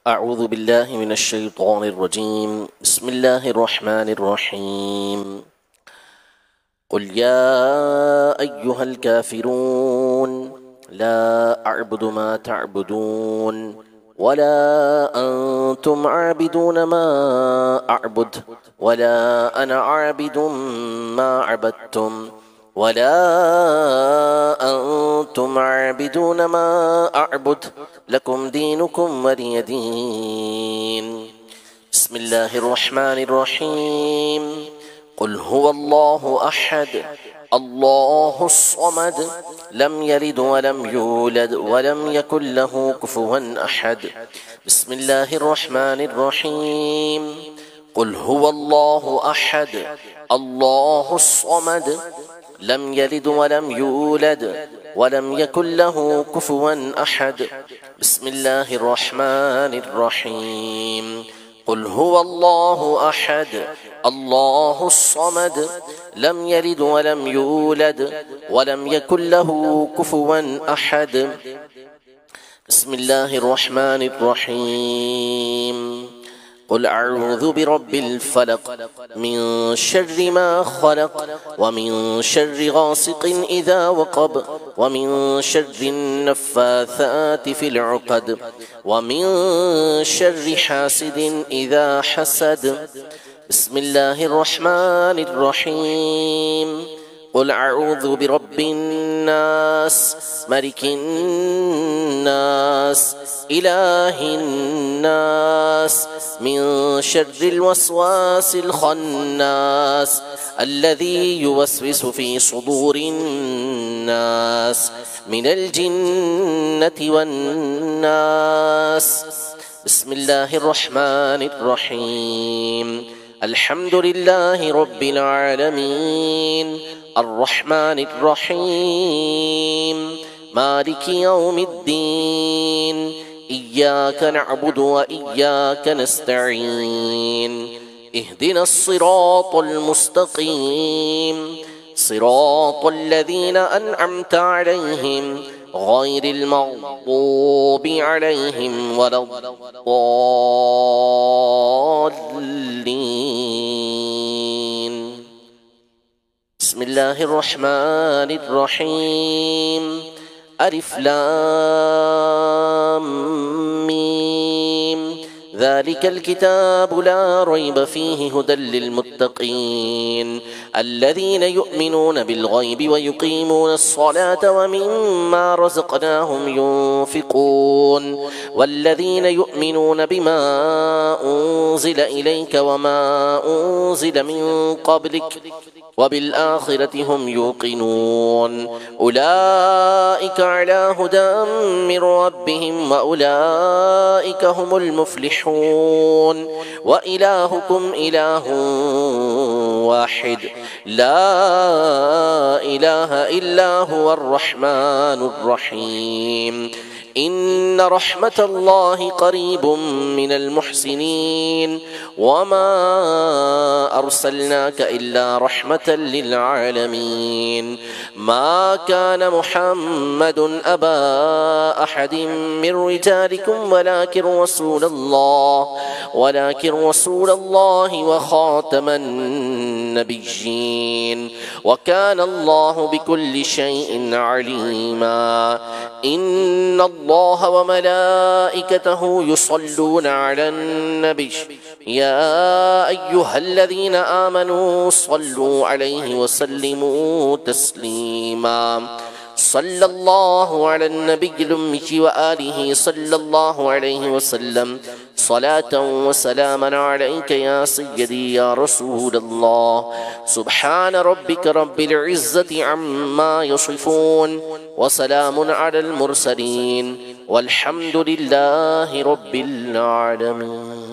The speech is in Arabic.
أعوذ بالله من الشيطان الرجيم. بسم الله الرحمن الرحيم. قل يا أيها الكافرون لا أعبد ما تعبدون ولا أنتم عابدون ما أعبد ولا أنا عابد ما عبدتم ولا أنتم عابدون ما أعبد لكم دينكم ولي دين. بسم الله الرحمن الرحيم. قل هو الله أحد الله الصمد لم يلد ولم يولد ولم يكن له كفوا أحد. بسم الله الرحمن الرحيم. قل هو الله أحد الله الصمد لم يلد ولم يولد ولم يكن له كفوا أحد. بسم الله الرحمن الرحيم. قل هو الله أحد الله الصمد لم يلد ولم يولد ولم يكن له كفوا أحد. بسم الله الرحمن الرحيم. قل أعوذ برب الفلق من شر ما خلق ومن شر غاسق إذا وقب ومن شر النفاثات في العقد ومن شر حاسد إذا حسد. بسم الله الرحمن الرحيم. قل أعوذ برب الناس ملك الناس إله الناس من شر الوسواس الخناس الذي يوسوس في صدور الناس من الجنة والناس. بسم الله الرحمن الرحيم. الحمد لله رب العالمين الرحمن الرحيم مالك يوم الدين إياك نعبد وإياك نستعين اهدنا الصراط المستقيم صراط الذين أنعمت عليهم غير المغضوب عليهم ولا الضالين. بسم الله الرحمن الرحيم. ألف لام ميم ذلك الكتاب لا ريب فيه هدى للمتقين الذين يؤمنون بالغيب ويقيمون الصلاة ومما رزقناهم ينفقون والذين يؤمنون بما أنزل إليك وما أنزل من قبلك وبالآخرة هم يوقنون أولئك على هدى من ربهم وأولئك هم المفلحون. وإلهكم إله واحد لا إله إلا هو الرحمن الرحيم. إن رحمة الله قريب من المحسنين وما أرسلناك إلا رحمة للعالمين. ما كان محمد أبا أحد من رجالكم ولكن رسول الله وخاتم النبيين وكان الله بكل شيء عليما. إن الله وملائكته يصلون على النبي يا أيها الذين آمنوا صلوا عليه وسلموا تسليما. صلى الله على النبي الأمي وآله صلى الله عليه وسلم صلاة وسلاما عليك يا سيدي يا رسول الله. سبحان ربك رب العزة عما يصفون وسلام على المرسلين والحمد لله رب العالمين.